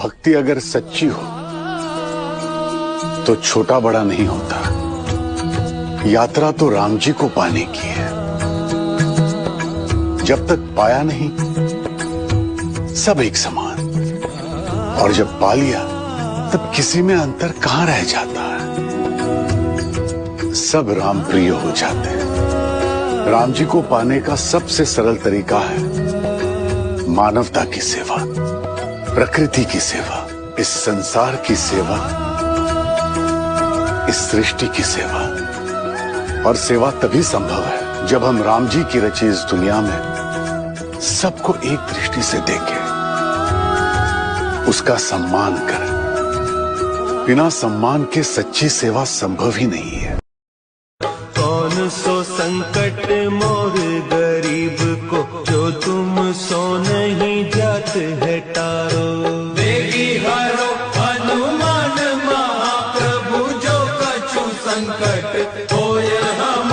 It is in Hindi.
भक्ति अगर सच्ची हो तो छोटा बड़ा नहीं होता। यात्रा तो राम जी को पाने की है। जब तक पाया नहीं सब एक समान, और जब पा लिया तब किसी में अंतर कहां रह जाता है। सब राम प्रिय हो जाते हैं। राम जी को पाने का सबसे सरल तरीका है मानवता की सेवा, प्रकृति की सेवा, इस संसार की सेवा, इस सृष्टि की सेवा। और सेवा तभी संभव है जब हम राम जी की रची इस दुनिया में सबको एक दृष्टि से देखें, उसका सम्मान करें। बिना सम्मान के सच्ची सेवा संभव ही नहीं है। कौन सो संकट मोर गरीब को, जो तुम सो नहीं जात है टारो। देगी हरो हनुमान महाप्रभु, जो कछु संकट होय हम